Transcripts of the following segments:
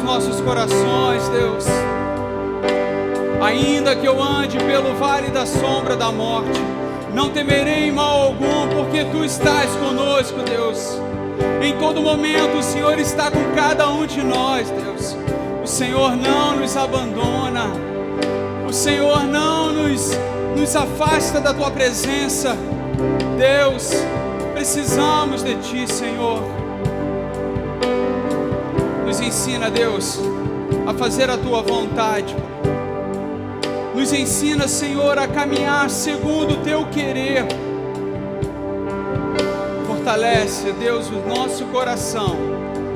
nossos corações, Deus. Ainda que eu ande pelo vale da sombra da morte, não temerei mal algum, porque Tu estás conosco, Deus. Em todo momento o Senhor está com cada um de nós, Deus. O Senhor não nos abandona. O Senhor não nos afasta da Tua presença. Deus, precisamos de Ti, Senhor. Nos ensina, Deus, a fazer a Tua vontade. Nos ensina, Senhor, a caminhar segundo o Teu querer. Fortalece, Deus, o nosso coração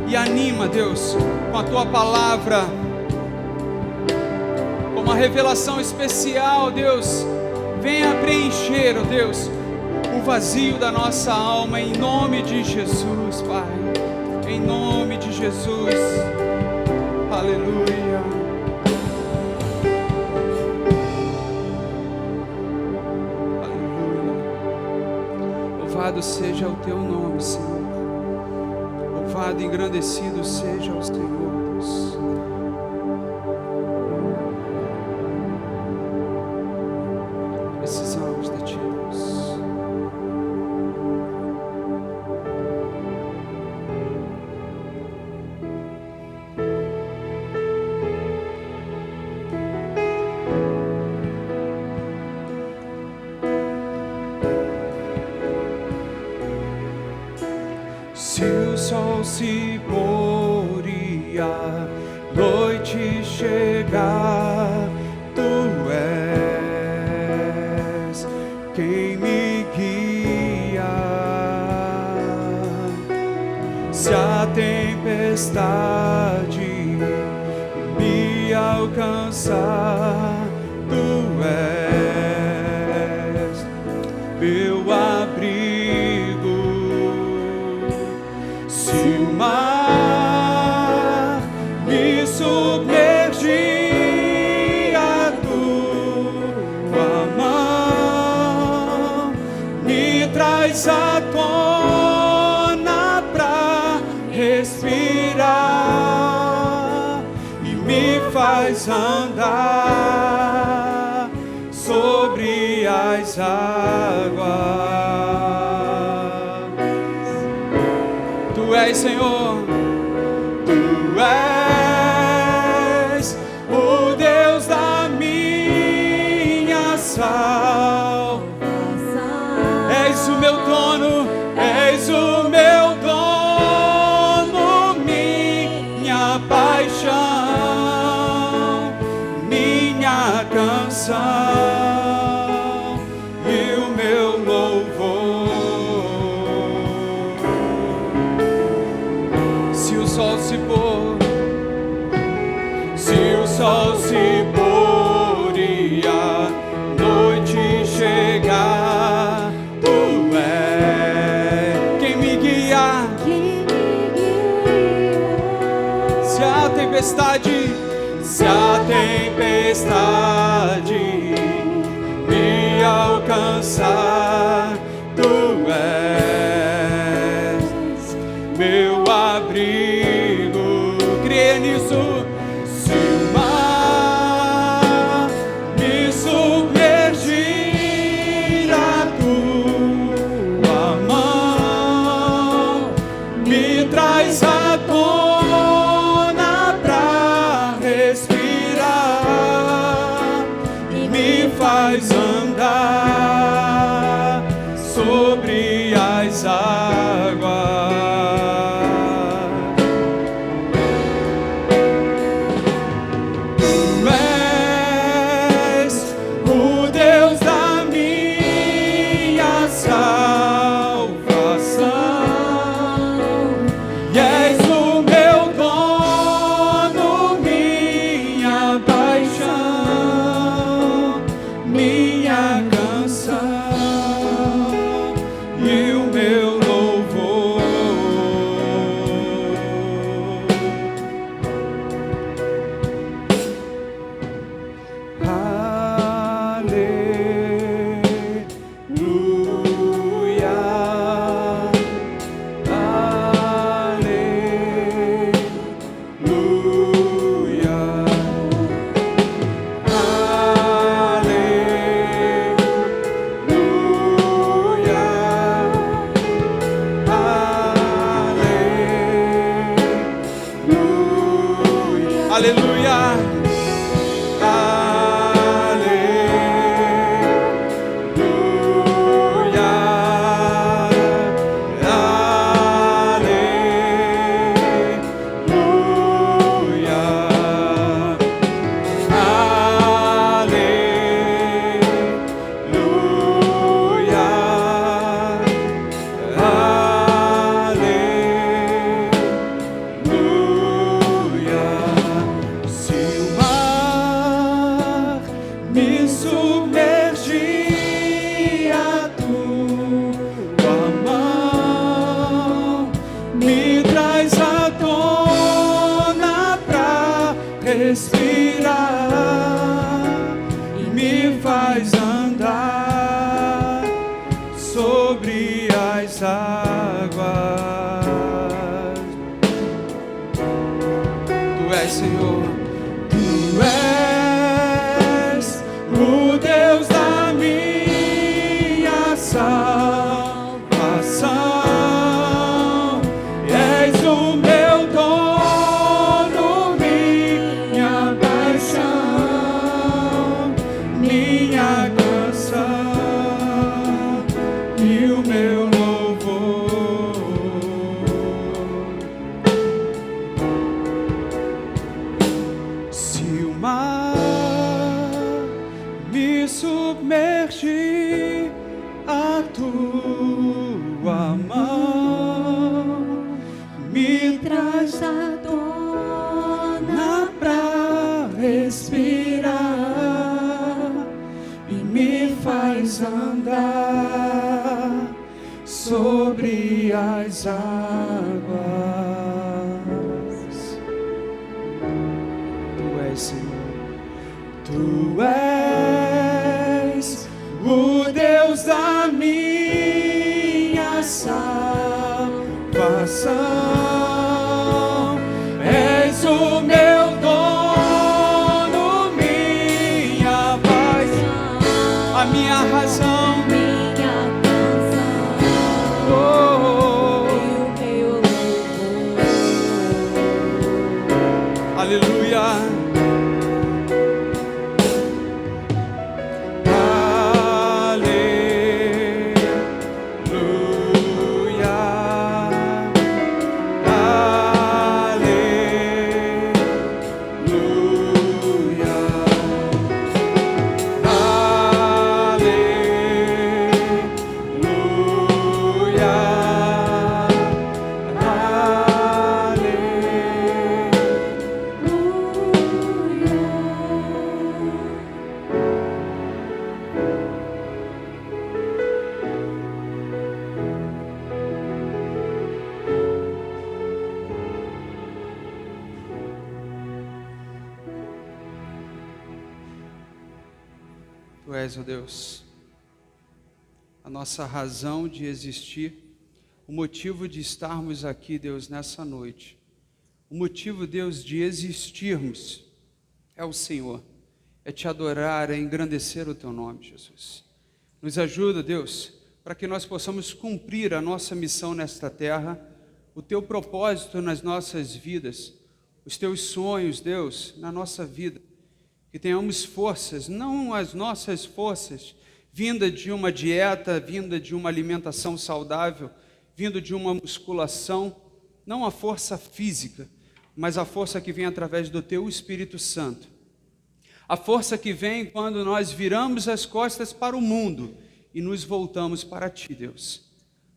e anima, Deus, com a Tua palavra, com uma revelação especial, Deus. Venha preencher, ó Deus, o vazio da nossa alma, em nome de Jesus, Pai. Em nome de Jesus. Aleluia. Louvado seja o Teu nome, Senhor. Louvado e engrandecido seja o Senhor, Deus. Precisamos de Ti, Deus. Se o sol se pôr e a noite chegar, Tu és quem me guia. Se a tempestade me alcançar, Tu és meu abrigo. Se o mar me submergir, a Tua mão me traz à tona pra respirar e me faz andar sobre as águas. Tu és, Senhor, Tu és o Deus da minha salvação. És o meu dono, és o meu dono, minha paixão, minha canção e o meu louvor. Se o sol se pôr, se o sol se pôr e a noite chegar, Tu és quem me guia. Se a tempestade me alcançar, Tu és meu abrigo. Creia nisso. Se o mar me submergir, a Tua mão me traz à tona pra respirar e me faz andar sobre as águas. Aleluia. Sobre as águas. Tu és, Senhor. Tu és o Deus da minha salvação. És o meu dono, minha paixão, a minha razão. Tu és, ó Deus, a nossa razão de existir, o motivo de estarmos aqui, Deus, nessa noite. O motivo, Deus, de existirmos é o Senhor, é te adorar, é engrandecer o teu nome, Jesus. Nos ajuda, Deus, para que nós possamos cumprir a nossa missão nesta terra, o teu propósito nas nossas vidas, os teus sonhos, Deus, na nossa vida. Que tenhamos forças, não as nossas forças, vinda de uma dieta, vinda de uma alimentação saudável, vindo de uma musculação, não a força física, mas a força que vem através do teu Espírito Santo. A força que vem quando nós viramos as costas para o mundo e nos voltamos para ti, Deus.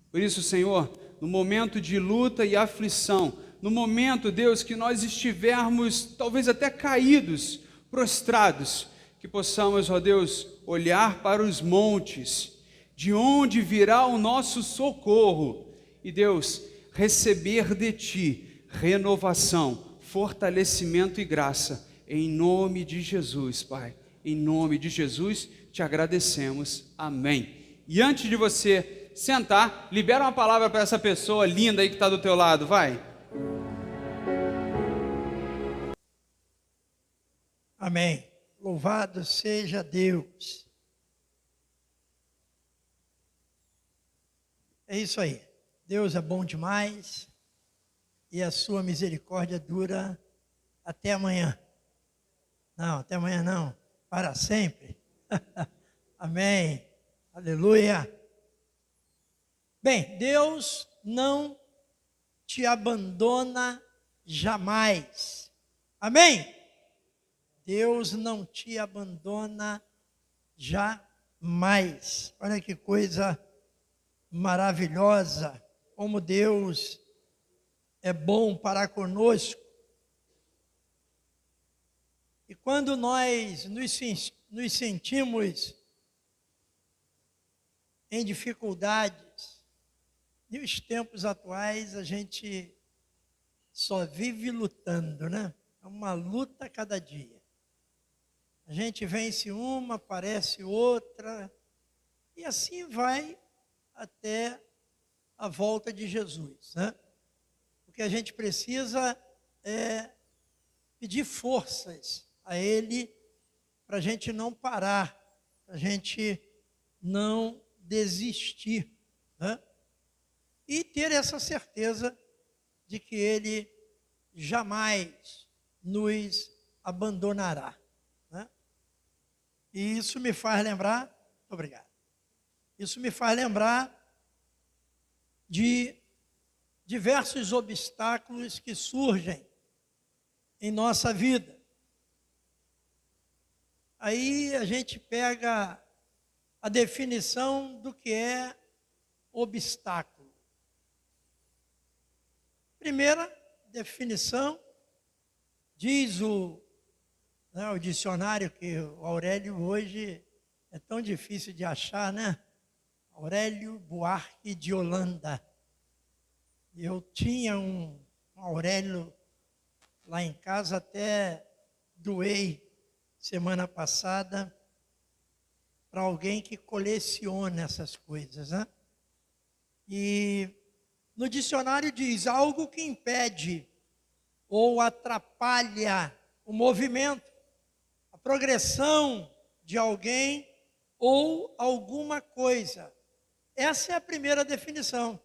Por isso, Senhor, no momento de luta e aflição, no momento, Deus, que nós estivermos talvez até caídos, prostrados, que possamos, ó Deus, olhar para os montes, de onde virá o nosso socorro, e Deus, receber de Ti renovação, fortalecimento e graça, em nome de Jesus, Pai, em nome de Jesus, te agradecemos, amém. E antes de você sentar, libera uma palavra para essa pessoa linda aí que está do teu lado, vai. Amém. Louvado seja Deus. É isso aí. Deus é bom demais e a sua misericórdia dura Até amanhã. Não, até amanhã não. Para sempre. Amém. Aleluia. Bem, Deus não te abandona jamais. Amém? Deus não te abandona jamais. Olha que coisa maravilhosa, como Deus é bom para conosco. E quando nós nos sentimos em dificuldades, nos tempos atuais a gente só vive lutando, né? É uma luta a cada dia. A gente vence uma, aparece outra, e assim vai até a volta de Jesus, né? O que a gente precisa é pedir forças a Ele para a gente não parar, para a gente não desistir, né? E ter essa certeza de que Ele jamais nos abandonará, né? E isso me faz lembrar, muito obrigado, isso me faz lembrar de diversos obstáculos que surgem em nossa vida. Aí a gente pega a definição do que é obstáculo. Primeira definição, diz o dicionário, que o Aurélio hoje é tão difícil de achar, né? Aurélio Buarque de Holanda. Eu tinha um Aurélio lá em casa, até doei semana passada para alguém que coleciona essas coisas, né? E no dicionário diz algo que impede ou atrapalha o movimento, a progressão de alguém ou alguma coisa. Essa é a primeira definição.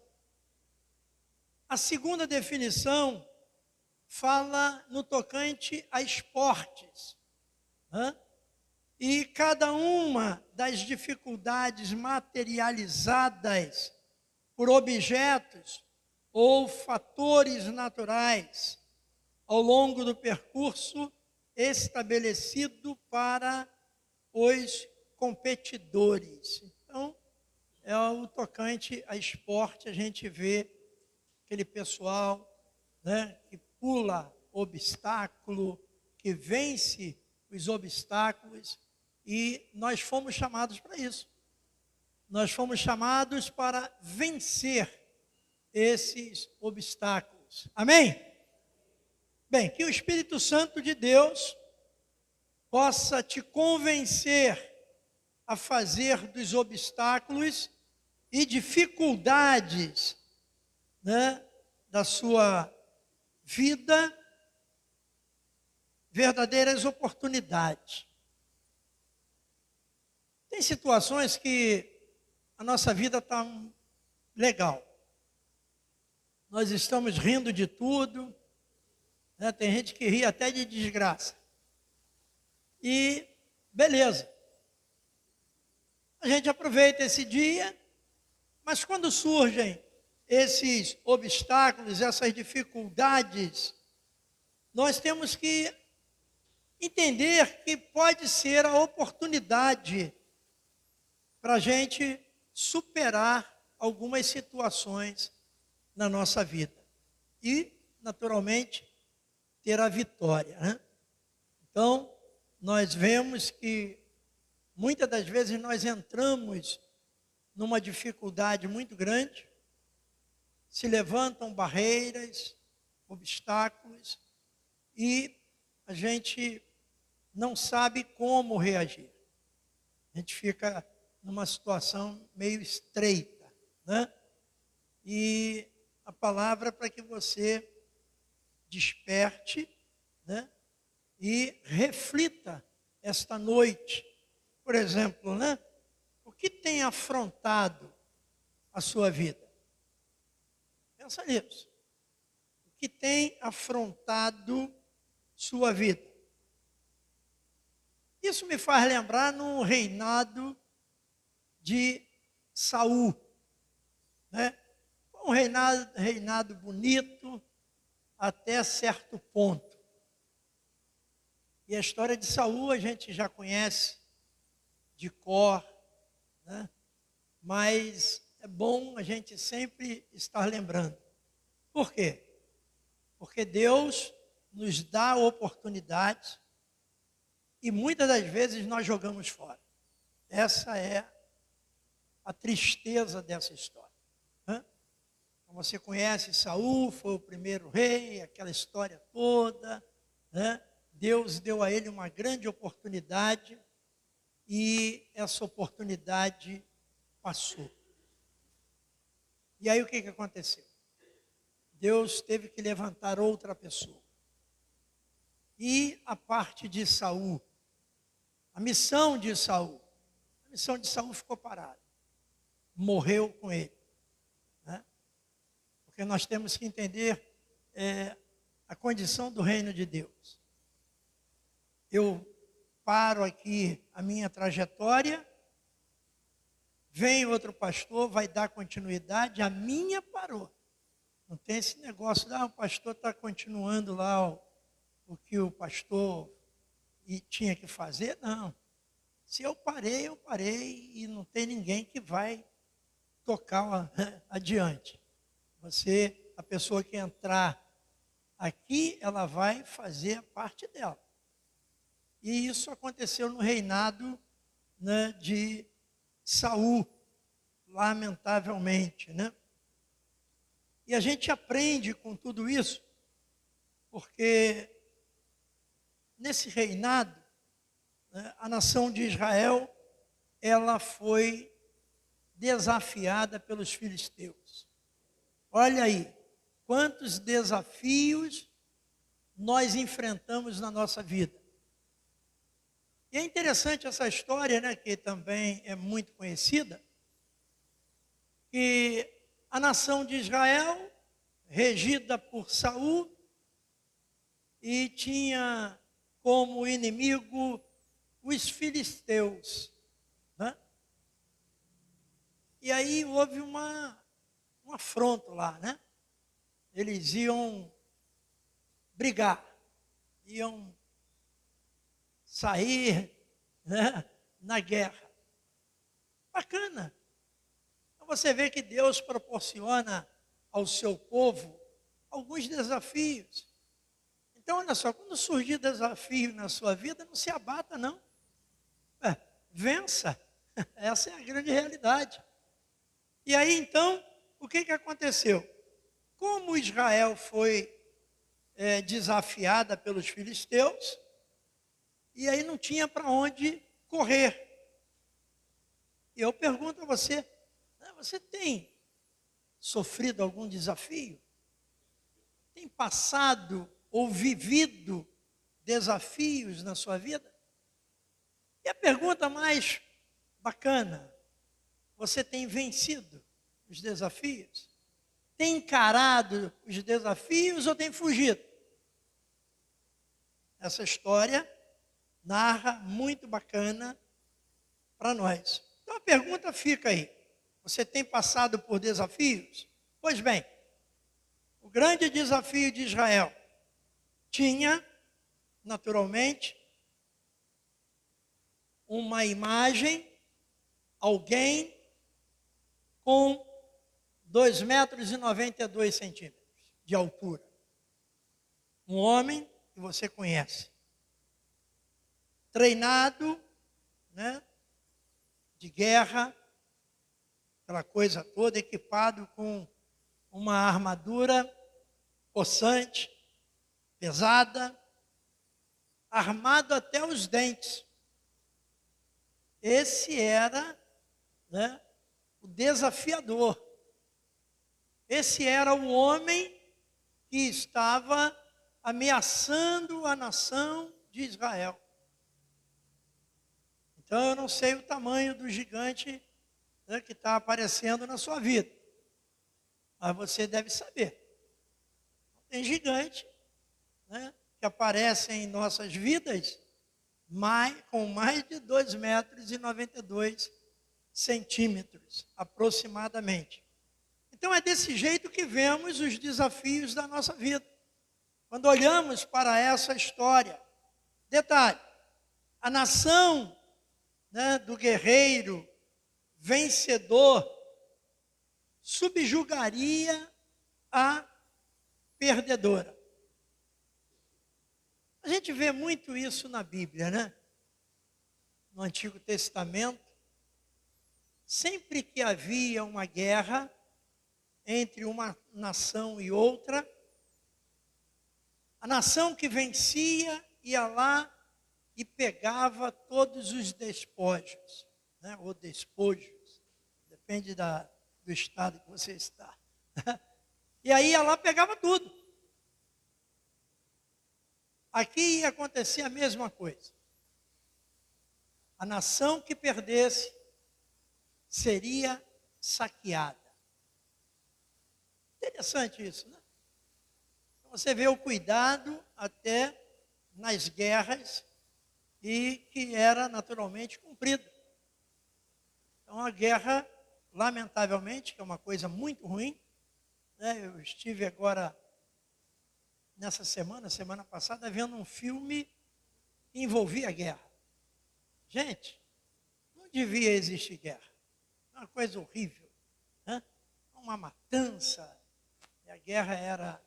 A segunda definição fala no tocante a esportes, né? E cada uma das dificuldades materializadas por objetos ou fatores naturais ao longo do percurso estabelecido para os competidores. Então, é o tocante a esporte, a gente vê aquele pessoal, né, que pula obstáculo, que vence os obstáculos, e nós fomos chamados para isso. Nós fomos chamados para vencer esses obstáculos. Amém? Bem, que o Espírito Santo de Deus possa te convencer a fazer dos obstáculos e dificuldades, né, da sua vida verdadeiras oportunidades. Tem situações que a nossa vida está legal. Nós estamos rindo de tudo, né? Tem gente que ri até de desgraça. E beleza. A gente aproveita esse dia, mas quando surgem esses obstáculos, essas dificuldades, nós temos que entender que pode ser a oportunidade para a gente superar algumas situações na nossa vida e, naturalmente, ter a vitória, né? Então, nós vemos que muitas das vezes nós entramos numa dificuldade muito grande, se levantam barreiras, obstáculos, e a gente não sabe como reagir. A gente fica numa situação meio estreita, né? E a palavra para que você desperte, né? E reflita esta noite. Por exemplo, né? O que tem afrontado a sua vida? Pensa nisso. O que tem afrontado sua vida. Isso me faz lembrar no reinado de Saul, né? Foi um reinado bonito até certo ponto. E a história de Saul a gente já conhece de cor, né? Mas é bom a gente sempre estar lembrando. Por quê? Porque Deus nos dá oportunidades e muitas das vezes nós jogamos fora. Essa é a tristeza dessa história, né? Você conhece Saul, foi o primeiro rei, aquela história toda, né? Deus deu a ele uma grande oportunidade e essa oportunidade passou. E aí o que aconteceu? Deus teve que levantar outra pessoa. E a parte de Saul, a missão de Saul ficou parada. Morreu com ele, né? Porque nós temos que entender a condição do reino de Deus. Eu paro aqui a minha trajetória, vem outro pastor, vai dar continuidade, a minha parou. Não tem esse negócio, o pastor está continuando lá o que o pastor tinha que fazer. Não. Se eu parei e não tem ninguém que vai tocar adiante. A pessoa que entrar aqui, ela vai fazer a parte dela. E isso aconteceu no reinado, né, de Saul, lamentavelmente, né? E a gente aprende com tudo isso, porque nesse reinado, né, a nação de Israel, ela foi desafiada pelos filisteus. Olha aí, quantos desafios nós enfrentamos na nossa vida. E é interessante essa história, né, que também é muito conhecida, que a nação de Israel, regida por Saul, e tinha como inimigo os filisteus, né? E aí houve um afronto lá, né? Eles iam brigar, iam sair, né, na guerra. Bacana. Então você vê que Deus proporciona ao seu povo alguns desafios. Então, olha só, quando surgir desafio na sua vida, não se abata, não. Vença. Essa é a grande realidade. E aí, então, o que aconteceu? Como Israel foi desafiada pelos filisteus, e aí não tinha para onde correr. E eu pergunto a você, você tem sofrido algum desafio? Tem passado ou vivido desafios na sua vida? E a pergunta mais bacana, você tem vencido os desafios? Tem encarado os desafios ou tem fugido? Essa história narra muito bacana para nós. Então a pergunta fica aí, você tem passado por desafios? Pois bem, o grande desafio de Israel tinha, naturalmente, uma imagem, alguém com 2,92 m de altura. Um homem que você conhece. Treinado, né, de guerra, aquela coisa toda, equipado com uma armadura possante, pesada, armado até os dentes. Esse era, né, o desafiador. Esse era o homem que estava ameaçando a nação de Israel. Então eu não sei o tamanho do gigante, né, que está aparecendo na sua vida. Mas você deve saber. Tem gigante, né, que aparecem em nossas vidas com mais de 2,92 centímetros, aproximadamente. Então é desse jeito que vemos os desafios da nossa vida. Quando olhamos para essa história, detalhe, a nação, né, do guerreiro vencedor subjugaria a perdedora. A gente vê muito isso na Bíblia, né? No Antigo Testamento, sempre que havia uma guerra entre uma nação e outra, a nação que vencia ia lá e pegava todos os despojos, né? Ou despojos, depende do estado que você está. E aí ia lá e pegava tudo. Aqui ia acontecer a mesma coisa. A nação que perdesse seria saqueada. Interessante isso, né? Você vê o cuidado até nas guerras e que era naturalmente cumprido. Então a guerra, lamentavelmente, que é uma coisa muito ruim, né? Eu estive agora, nessa semana passada, vendo um filme que envolvia a guerra. Gente, não devia existir guerra. É uma coisa horrível, né? Uma matança. E a guerra era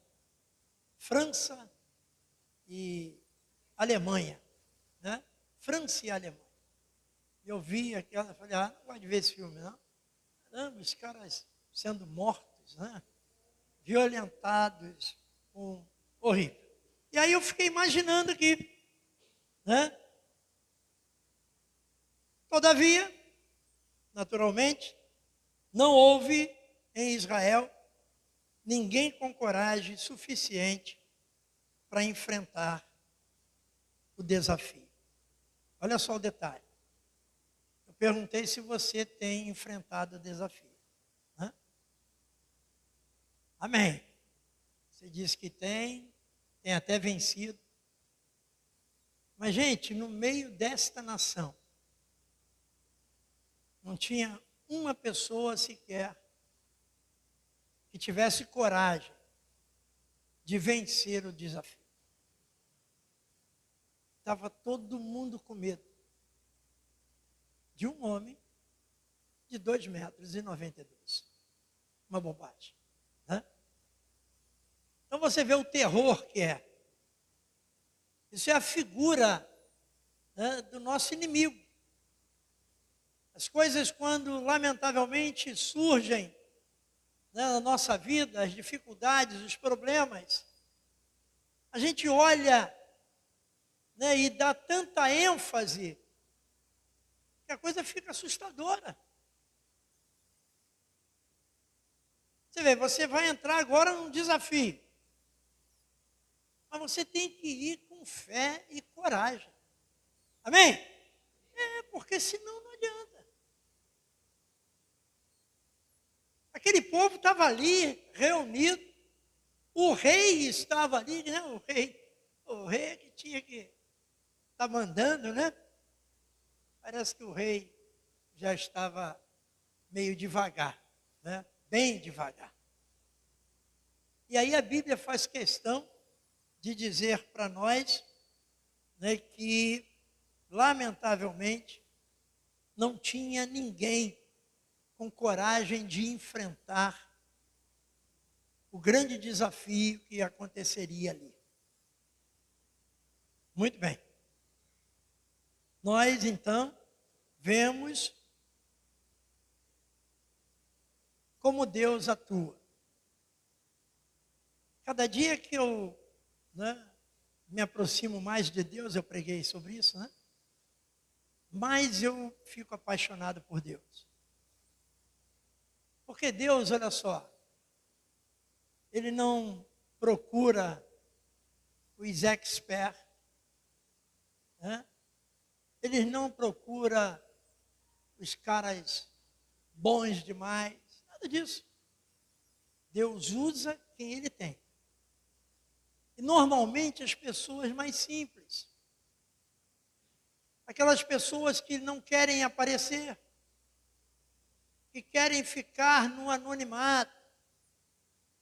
França e Alemanha, né? França e Alemanha. Eu vi aquela, falei, não gosto de ver esse filme, não. Caramba, os caras sendo mortos, né? Violentados, horrível. E aí eu fiquei imaginando aqui, né? Todavia, naturalmente, não houve em Israel ninguém com coragem suficiente para enfrentar o desafio. Olha só o detalhe. Eu perguntei se você tem enfrentado o desafio. Hã? Amém. Você disse que tem até vencido. Mas, gente, no meio desta nação, não tinha uma pessoa sequer que tivesse coragem de vencer o desafio. Estava todo mundo com medo de um homem de 2,92 metros. Uma bobagem. Né? Então você vê o terror que é. Isso é a figura, né, do nosso inimigo. As coisas, quando lamentavelmente surgem, né, na nossa vida, as dificuldades, os problemas, a gente olha, né, e dá tanta ênfase que a coisa fica assustadora. Você vê, você vai entrar agora num desafio, mas você tem que ir com fé e coragem. Amém? Porque senão não adianta. Aquele povo estava ali, reunido, o rei estava ali, né? O rei que tinha que estar mandando, né? Parece que o rei já estava meio devagar, né? Bem devagar. E aí a Bíblia faz questão de dizer para nós, né, que, lamentavelmente, não tinha ninguém com coragem de enfrentar o grande desafio que aconteceria ali. Muito bem. Nós, então, vemos como Deus atua. Cada dia que eu, né, me aproximo mais de Deus, eu preguei sobre isso, né? Mais eu fico apaixonado por Deus. Porque Deus, olha só, Ele não procura os experts, né? Ele não procura os caras bons demais, nada disso. Deus usa quem Ele tem. E normalmente as pessoas mais simples. Aquelas pessoas que não querem aparecer, que querem ficar no anonimato,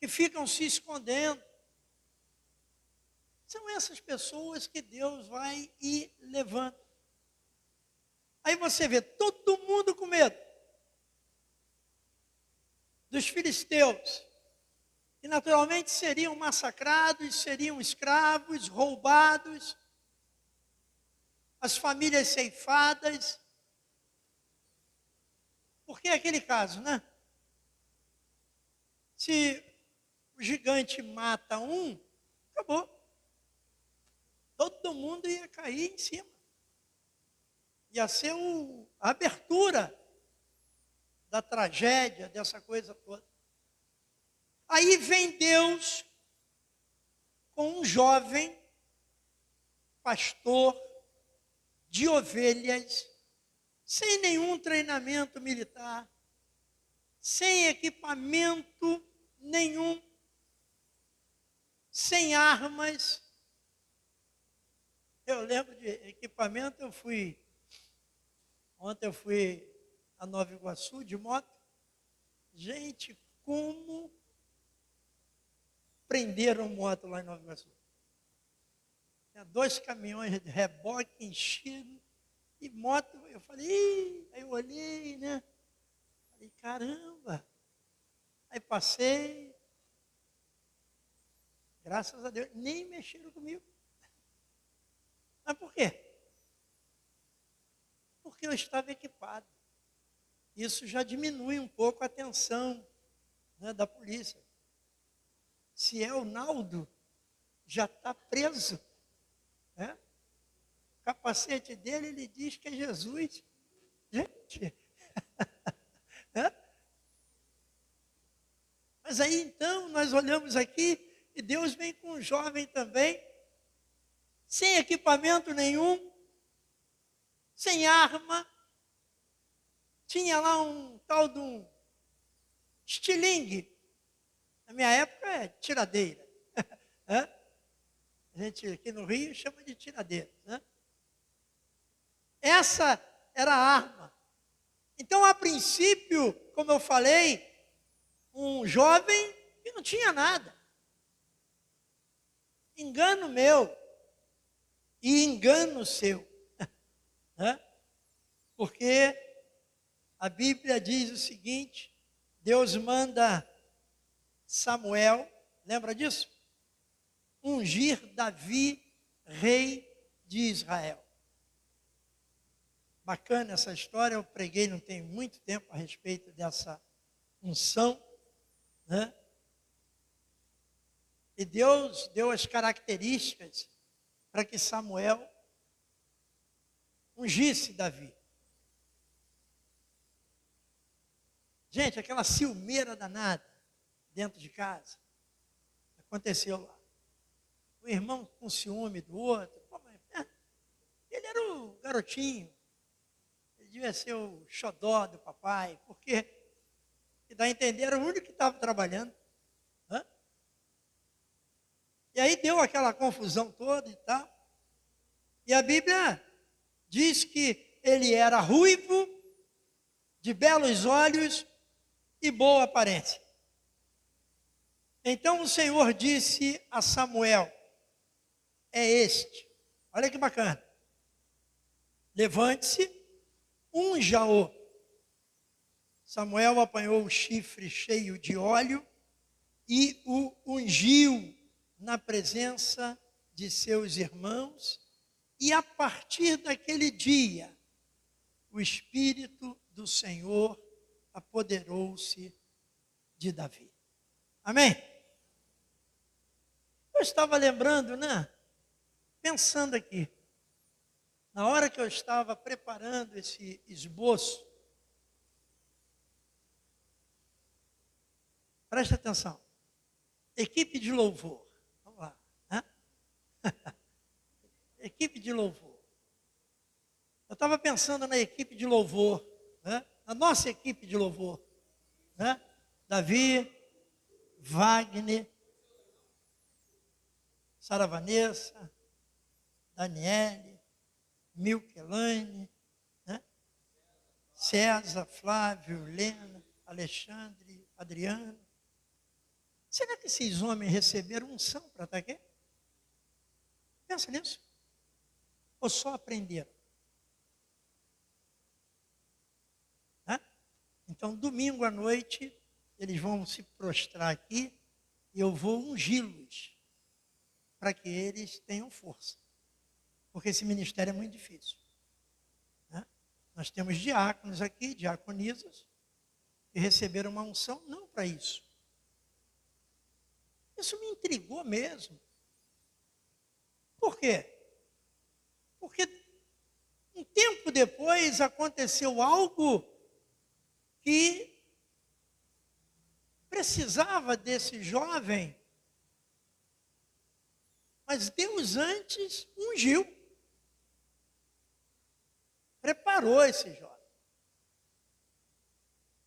que ficam se escondendo. São essas pessoas que Deus vai e levanta. Aí você vê todo mundo com medo dos filisteus, que naturalmente seriam massacrados, seriam escravos, roubados, as famílias ceifadas. Porque é aquele caso, né? Se o gigante mata um, acabou. Todo mundo ia cair em cima. Ia ser a abertura da tragédia, dessa coisa toda. Aí vem Deus com um jovem pastor de ovelhas, sem nenhum treinamento militar, sem equipamento nenhum, sem armas. Eu lembro de equipamento, ontem eu fui a Nova Iguaçu de moto. Gente, como prenderam moto lá em Nova Iguaçu. Tinha 2 caminhões de reboque enchido e moto. Eu falei, aí eu olhei, né? Falei, caramba. Aí passei. Graças a Deus, nem mexeram comigo. Mas por quê? Porque eu estava equipado. Isso já diminui um pouco a tensão, né, da polícia. Se é o Naldo, já está preso. Né? O capacete dele, ele diz que é Jesus. Gente. Né? Mas aí então nós olhamos aqui e Deus vem com um jovem também, sem equipamento nenhum, sem arma. Tinha lá um tal de um estilingue. Na minha época é tiradeira. A gente aqui no Rio chama de tiradeira. Né? Essa era a arma. Então, a princípio, como eu falei, um jovem que não tinha nada. Engano meu e engano seu. Né? Porque a Bíblia diz o seguinte: Deus manda Samuel, lembra disso? Ungir Davi, rei de Israel. Bacana essa história, eu preguei não tem muito tempo a respeito dessa unção, né? E Deus deu as características para que Samuel ungisse Davi. Gente, aquela ciumeira danada dentro de casa, aconteceu lá. O irmão com ciúme do outro. Pô, mas, ele era o garotinho. Ele devia ser o xodó do papai, porque, que dá a entender, era o único que estava trabalhando. Hã? E aí deu aquela confusão toda e tal. E a Bíblia diz que ele era ruivo, de belos olhos e boa aparência. Então o Senhor disse a Samuel: é este. Olha que bacana. Levante-se, unja-o. Samuel apanhou o chifre cheio de óleo e o ungiu na presença de seus irmãos. E a partir daquele dia, o Espírito do Senhor apoderou-se de Davi. Amém? Eu estava lembrando, né? Pensando aqui, na hora que eu estava preparando esse esboço, preste atenção, equipe de louvor, vamos lá, né? Equipe de louvor. Eu estava pensando na equipe de louvor, né? Na nossa equipe de louvor, né? Davi, Wagner, Sara Vanessa, Daniele, Milkelane, né? César, Flávio, Helena, Alexandre, Adriano. Será que esses homens receberam unção para estar aqui? Pensa nisso. Ou só aprenderam? Né? Então, domingo à noite, eles vão se prostrar aqui e eu vou ungí-los para que eles tenham força. Porque esse ministério é muito difícil. Né? Nós temos diáconos aqui, diaconisas, que receberam uma unção não para isso. Isso me intrigou mesmo. Por quê? Porque um tempo depois aconteceu algo que precisava desse jovem, mas Deus antes ungiu, preparou esse jovem.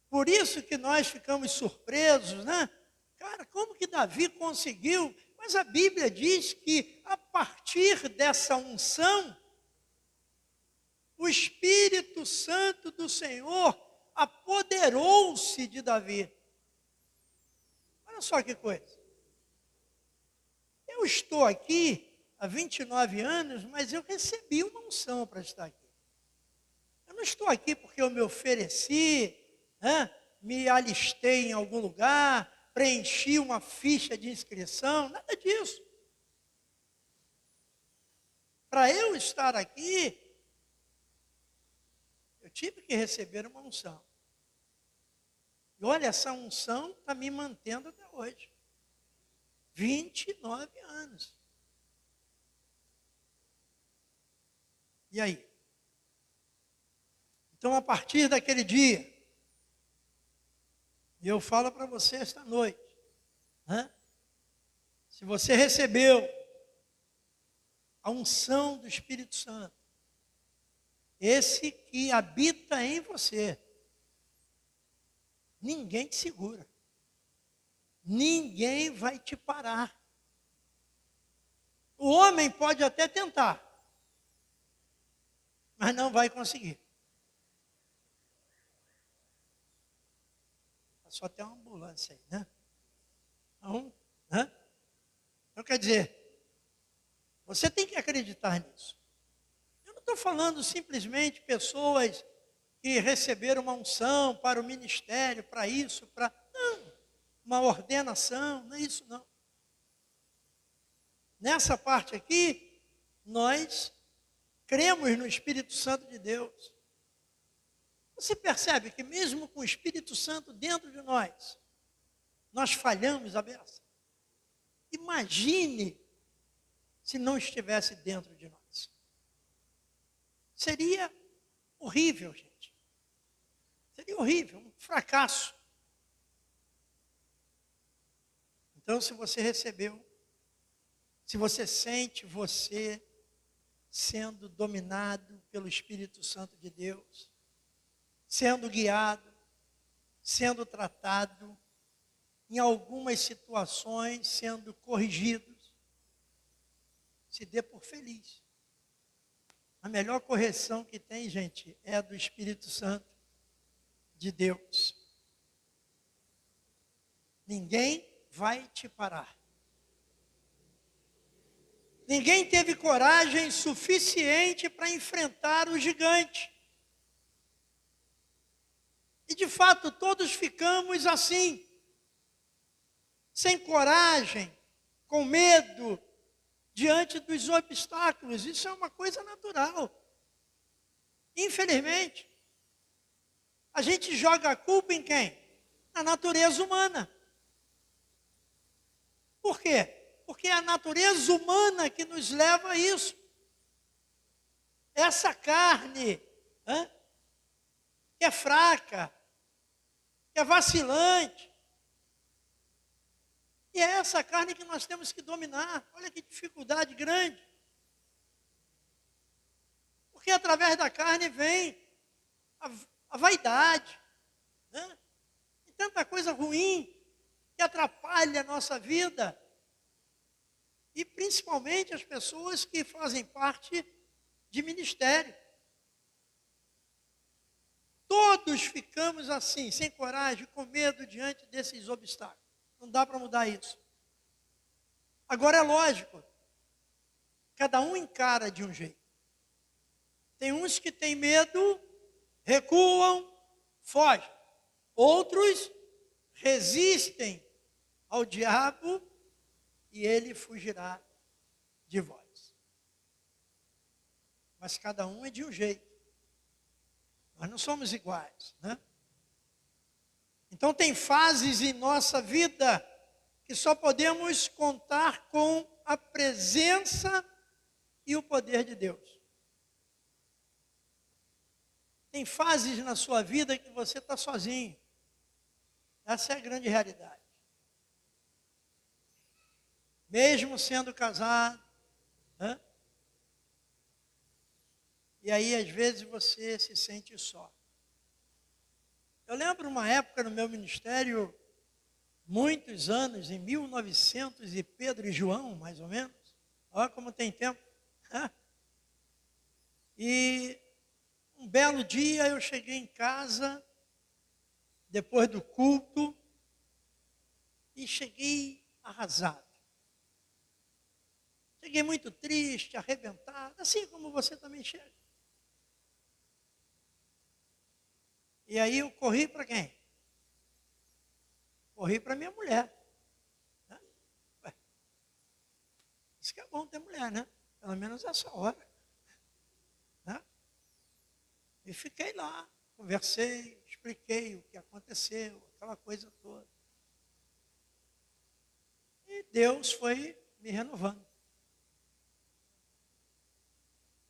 Por isso que nós ficamos surpresos, né? Cara, como que Davi conseguiu? Mas a Bíblia diz que a partir dessa unção, o Espírito Santo do Senhor apoderou-se de Davi. Olha só que coisa. Eu estou aqui há 29 anos, mas eu recebi uma unção para estar aqui. Eu não estou aqui porque eu me ofereci, me alistei em algum lugar, preenchi uma ficha de inscrição, nada disso. Para eu estar aqui, eu tive que receber uma unção. E olha, essa unção está me mantendo até hoje. 29 anos. E aí? Então, a partir daquele dia, e eu falo para você esta noite, se você recebeu a unção do Espírito Santo, esse que habita em você, ninguém te segura. Ninguém vai te parar. O homem pode até tentar, mas não vai conseguir. Só tem uma ambulância aí, né? Então, quer dizer, você tem que acreditar nisso. Eu não estou falando simplesmente pessoas que receberam uma unção para o ministério, para isso, para... Não, uma ordenação, não é isso não. Nessa parte aqui, nós cremos no Espírito Santo de Deus. Você percebe que mesmo com o Espírito Santo dentro de nós falhamos a beça. Imagine se não estivesse dentro de nós. Seria horrível, gente. Seria horrível, um fracasso. Então, se você recebeu, se você sente você sendo dominado pelo Espírito Santo de Deus, sendo guiado, sendo tratado, em algumas situações sendo corrigidos, se dê por feliz. A melhor correção que tem, gente, é a do Espírito Santo de Deus. Ninguém vai te parar. Ninguém teve coragem suficiente para enfrentar o gigante. E de fato todos ficamos assim, sem coragem, com medo, diante dos obstáculos. Isso é uma coisa natural. Infelizmente, a gente joga a culpa em quem? Na natureza humana. Por quê? Porque é a natureza humana que nos leva a isso. Essa carne, que é fraca, que é vacilante. E é essa carne que nós temos que dominar. Olha que dificuldade grande. Porque através da carne vem a vaidade. E tanta coisa ruim que atrapalha a nossa vida. E principalmente as pessoas que fazem parte de ministério. Todos ficamos assim, sem coragem, com medo diante desses obstáculos. Não dá para mudar isso. Agora é lógico, cada um encara de um jeito. Tem uns que têm medo, recuam, fogem. Outros resistem ao diabo e ele fugirá de vós. Mas cada um é de um jeito. Nós não somos iguais, né? Então tem fases em nossa vida que só podemos contar com a presença e o poder de Deus. Tem fases na sua vida que você está sozinho. Essa é a grande realidade. Mesmo sendo casado, né? E aí às vezes você se sente só. Eu lembro uma época no meu ministério, muitos anos, em 1900 e Pedro e João, mais ou menos. Olha como tem tempo. E um belo dia eu cheguei em casa, depois do culto, e cheguei arrasado. Cheguei muito triste, arrebentado, assim como você também chega. E aí eu corri para quem? Corri para minha mulher. Né? Ué, isso que é bom ter mulher, né? Pelo menos essa hora. Né? E fiquei lá, conversei, expliquei o que aconteceu, aquela coisa toda. E Deus foi me renovando.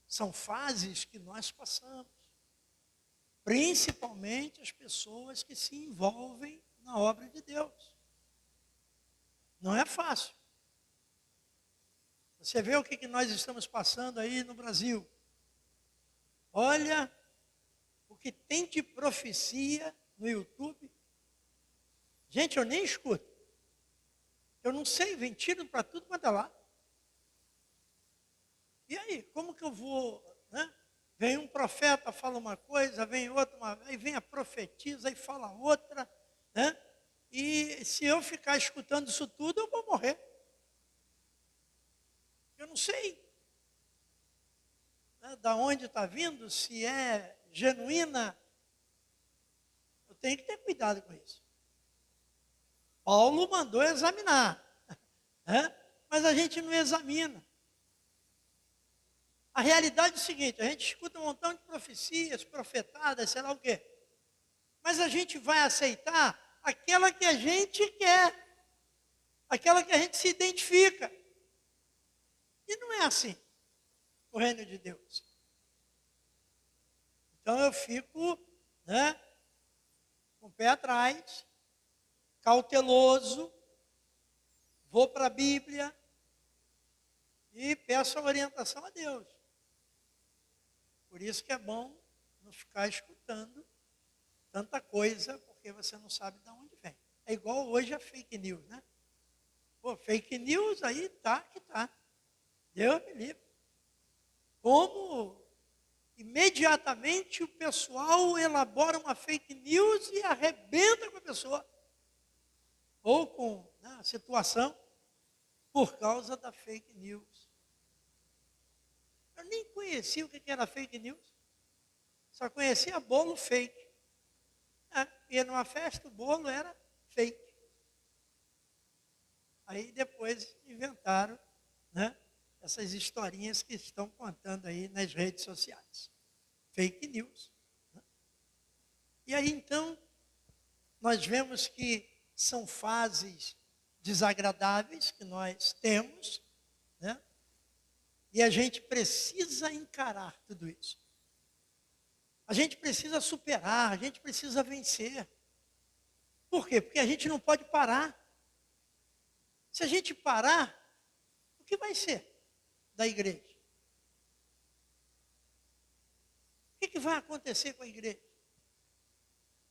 São fases que nós passamos. Principalmente as pessoas que se envolvem na obra de Deus. Não é fácil. Você vê o que nós estamos passando aí no Brasil. Olha o que tem de profecia no YouTube. Gente, eu nem escuto. Eu não sei, vem tiro para tudo quanto é lá. E aí, como que eu vou, né? Vem um profeta, fala uma coisa, vem outro, aí vem a profetiza e fala outra, né? E se eu ficar escutando isso tudo, eu vou morrer. Eu não sei, né, da onde está vindo, se é genuína. Eu tenho que ter cuidado com isso. Paulo mandou examinar, né? Mas a gente não examina. A realidade é o seguinte, a gente escuta um montão de profecias, profetadas, sei lá o quê. Mas a gente vai aceitar aquela que a gente quer, aquela que a gente se identifica. E não é assim o reino de Deus. Então eu fico, né, com o pé atrás, cauteloso, vou para a Bíblia e peço a orientação a Deus. Por isso que é bom não ficar escutando tanta coisa, porque você não sabe de onde vem. É igual hoje a fake news, né? Pô, fake news aí tá que tá. Deus me livre. Como imediatamente o pessoal elabora uma fake news e arrebenta com a pessoa. Ou com, né, a situação por causa da fake news. Eu nem conhecia o que era fake news. Só conhecia bolo fake. Ia numa festa, o bolo era fake. Aí depois inventaram, né, essas historinhas que estão contando aí nas redes sociais. Fake news. Né? E aí então, nós vemos que são fases desagradáveis que nós temos, né? E a gente precisa encarar tudo isso. A gente precisa superar, a gente precisa vencer. Por quê? Porque a gente não pode parar. Se a gente parar, o que vai ser da igreja? O que vai acontecer com a igreja?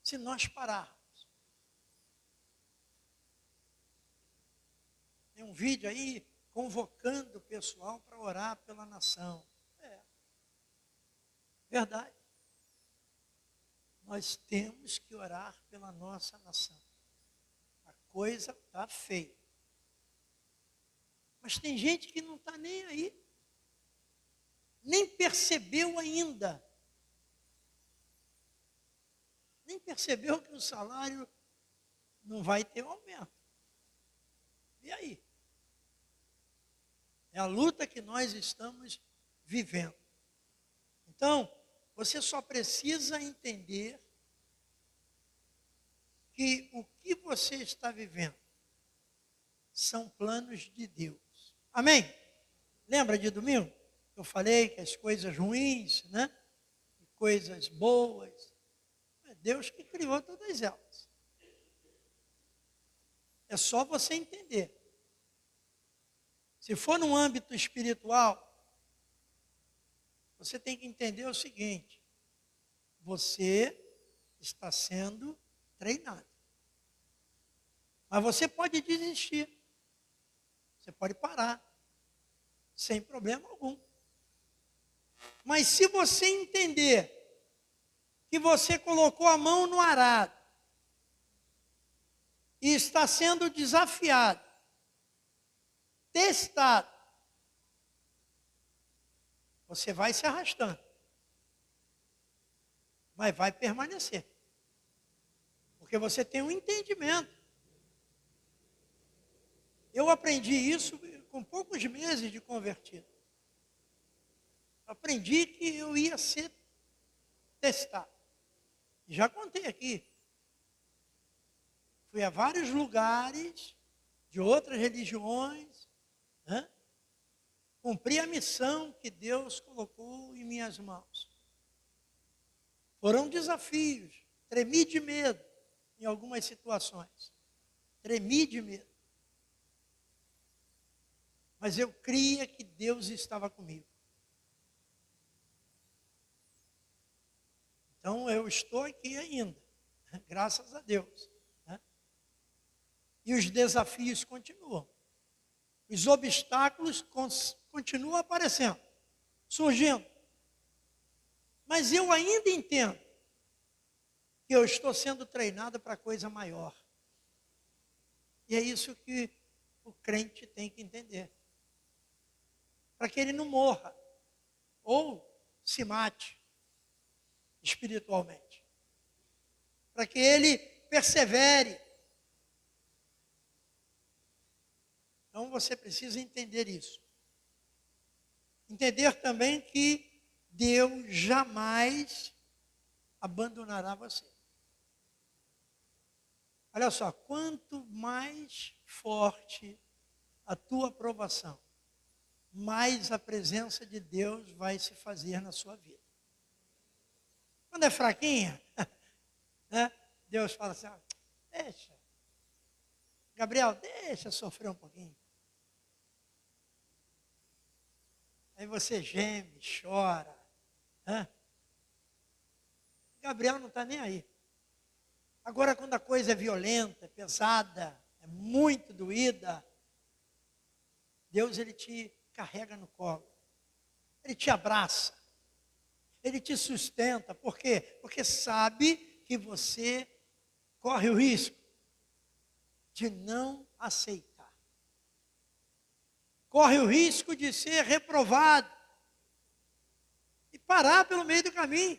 Se nós pararmos. Tem um vídeo aí com convocando o pessoal para orar pela nação. É verdade. Nós temos que orar pela nossa nação. A coisa está feia. Mas tem gente que não está nem aí. Nem percebeu ainda. Nem percebeu que o salário não vai ter aumento. E aí? É a luta que nós estamos vivendo. Então, você só precisa entender que o que você está vivendo são planos de Deus. Amém? Lembra de domingo? Eu falei que as coisas ruins, né? E coisas boas. É Deus que criou todas elas. É só você entender. Se for no âmbito espiritual, você tem que entender o seguinte: você está sendo treinado. Mas você pode desistir. Você pode parar. Sem problema algum. Mas se você entender que você colocou a mão no arado e está sendo desafiado, testado, você vai se arrastando, mas vai permanecer, porque você tem um entendimento. Eu aprendi isso com poucos meses de convertido. Aprendi que eu ia ser testado. Já contei aqui. Fui a vários lugares de outras religiões, né? Cumpri a missão que Deus colocou em minhas mãos. Foram desafios, tremi de medo em algumas situações. Tremi de medo. Mas eu cria que Deus estava comigo. Então eu estou aqui ainda, graças a Deus. Né? E os desafios continuam. Os obstáculos continuam aparecendo, surgindo. Mas eu ainda entendo que eu estou sendo treinado para coisa maior. E é isso que o crente tem que entender. Para que ele não morra ou se mate espiritualmente. Para que ele persevere. Então você precisa entender isso. Entender também que Deus jamais abandonará você. Olha só, quanto mais forte a tua aprovação, mais a presença de Deus vai se fazer na sua vida. Quando é fraquinha, né, Deus fala assim, deixa. Gabriel, deixa sofrer um pouquinho. Aí você geme, chora. Né? Gabriel não está nem aí. Agora, quando a coisa é violenta, é pesada, é muito doída, Deus, ele te carrega no colo. Ele te abraça. Ele te sustenta. Por quê? Porque sabe que você corre o risco de não aceitar. Corre o risco de ser reprovado e parar pelo meio do caminho.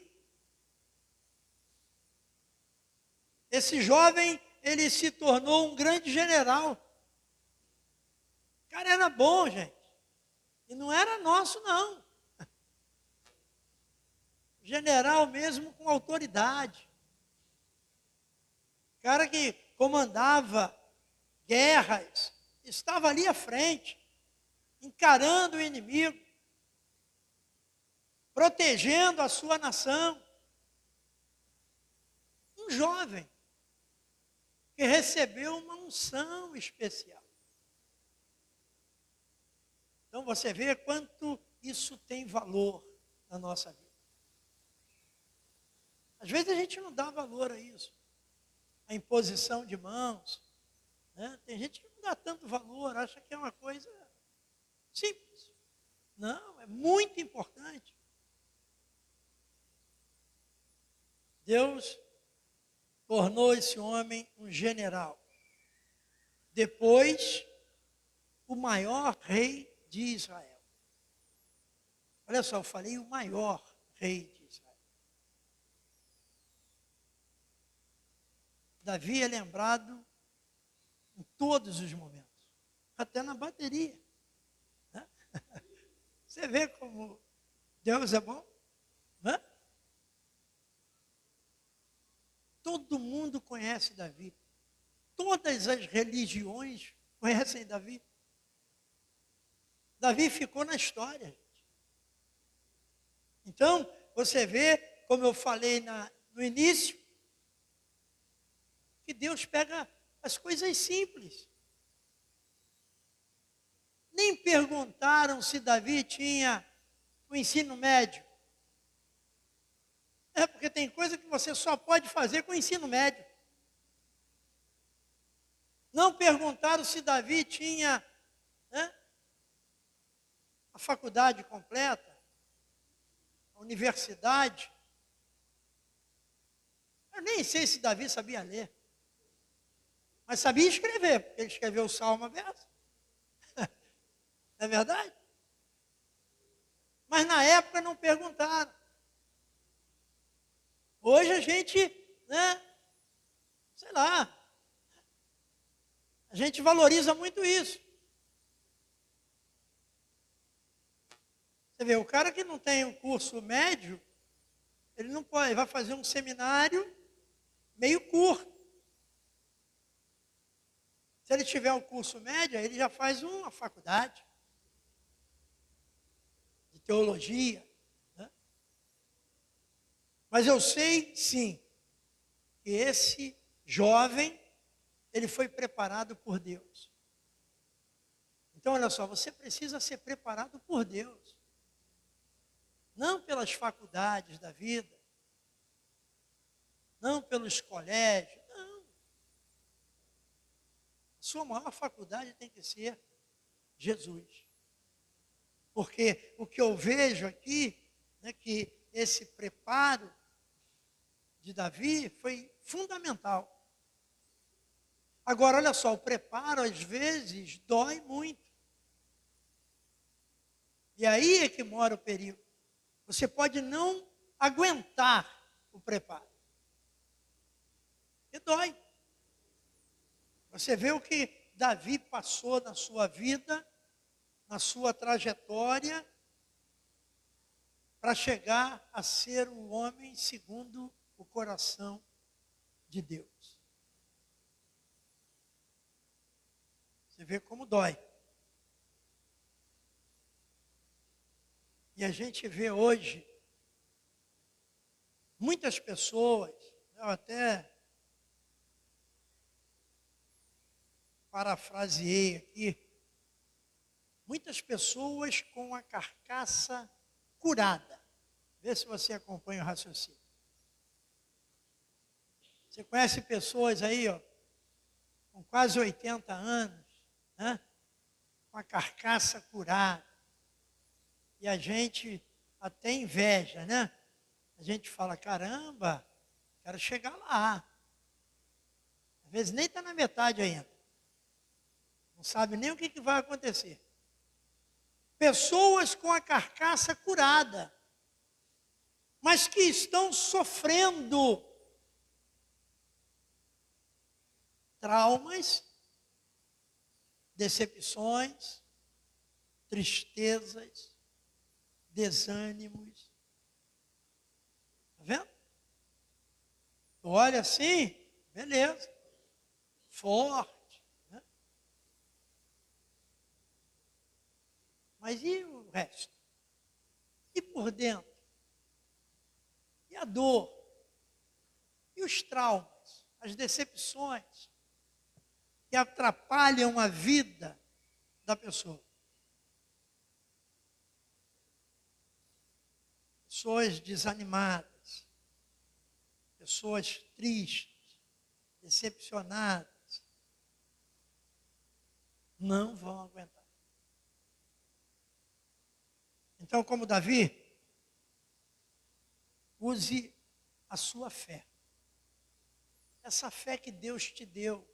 Esse jovem, ele se tornou um grande general. O cara era bom, gente. E não era nosso, não. General mesmo com autoridade. Cara que comandava guerras, estava ali à frente, encarando o inimigo, protegendo a sua nação. Um jovem que recebeu uma unção especial. Então você vê quanto isso tem valor na nossa vida. Às vezes a gente não dá valor a isso. A imposição de mãos. Né? Tem gente que não dá tanto valor, acha que é uma coisa Simples. Não, é muito importante. Deus tornou esse homem um general. Depois, o maior rei de Israel. Olha só, eu falei o maior rei de Israel. Davi é lembrado em todos os momentos, até na bateria. Né? Você vê como Deus é bom? Né? Todo mundo conhece Davi. Todas as religiões conhecem Davi. Davi ficou na história, gente. Então, você vê, como eu falei no início, que Deus pega as coisas simples. Nem perguntaram se Davi tinha o ensino médio. É porque tem coisa que você só pode fazer com o ensino médio. Não perguntaram se Davi tinha, né, a faculdade completa, a universidade. Eu nem sei se Davi sabia ler. Mas sabia escrever, porque ele escreveu o Salmo a verso. Não é verdade? Mas na época não perguntaram. Hoje a gente, né, sei lá, a gente valoriza muito isso. Você vê, o cara que não tem um curso médio, ele não pode, ele vai fazer um seminário meio curto. Se ele tiver um curso médio, ele já faz uma faculdade de teologia. Né? Mas eu sei, sim, que esse jovem, ele foi preparado por Deus. Então, olha só, você precisa ser preparado por Deus. Não pelas faculdades da vida, não pelos colégios, não. A sua maior faculdade tem que ser Jesus. Porque o que eu vejo aqui, né, que esse preparo de Davi foi fundamental. Agora, olha só, o preparo às vezes dói muito. E aí é que mora o perigo. Você pode não aguentar o preparo. E dói. Você vê o que Davi passou na sua vida, na sua trajetória, para chegar a ser um homem segundo o coração de Deus. Você vê como dói. E a gente vê hoje muitas pessoas, eu até parafraseei aqui, muitas pessoas com a carcaça curada. Vê se você acompanha o raciocínio. Você conhece pessoas aí, ó, com quase 80 anos, né? Com a carcaça curada. E a gente até inveja, né? A gente fala, caramba, quero chegar lá. Às vezes nem está na metade ainda. Não sabe nem o que vai acontecer. Pessoas com a carcaça curada, mas que estão sofrendo traumas, decepções, tristezas, desânimos. Está vendo? Olha assim, beleza, forte. Né? Mas e o resto? E por dentro? E a dor? E os traumas? As decepções? Que atrapalham a vida da pessoa. Pessoas desanimadas, pessoas tristes, decepcionadas, não vão aguentar. Então, como Davi, use a sua fé. Essa fé que Deus te deu.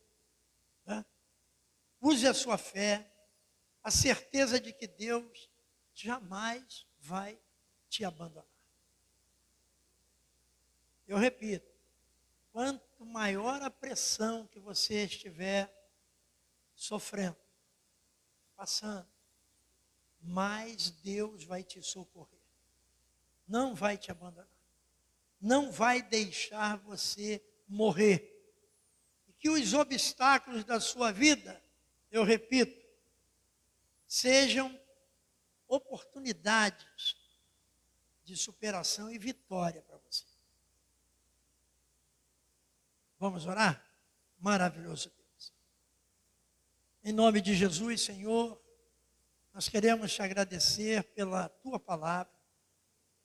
Né? Use a sua fé, a certeza de que Deus jamais vai te abandonar. Eu repito, quanto maior a pressão que você estiver sofrendo, passando, mais Deus vai te socorrer. Não vai te abandonar. Não vai deixar você morrer. E que os obstáculos da sua vida, eu repito, sejam oportunidades de superação e vitória para você. Vamos orar? Maravilhoso Deus. Em nome de Jesus, Senhor, nós queremos te agradecer pela tua palavra,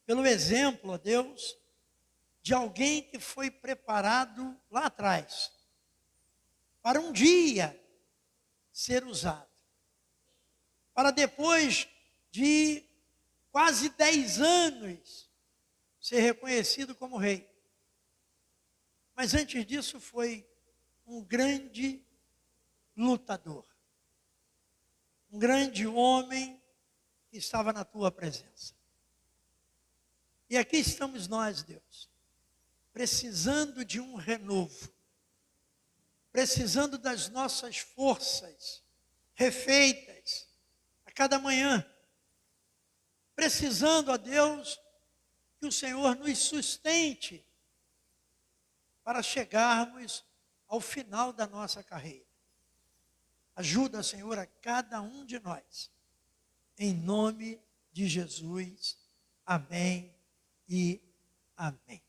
pelo exemplo, ó Deus, de alguém que foi preparado lá atrás, para um dia ser usado, para depois de quase 10 anos ser reconhecido como rei. Mas antes disso foi um grande lutador, um grande homem que estava na tua presença. E aqui estamos nós, Deus, precisando de um renovo, precisando das nossas forças refeitas a cada manhã, precisando, ó Deus, que o Senhor nos sustente para chegarmos ao final da nossa carreira. Ajuda, Senhor, a cada um de nós. Em nome de Jesus. Amém e amém.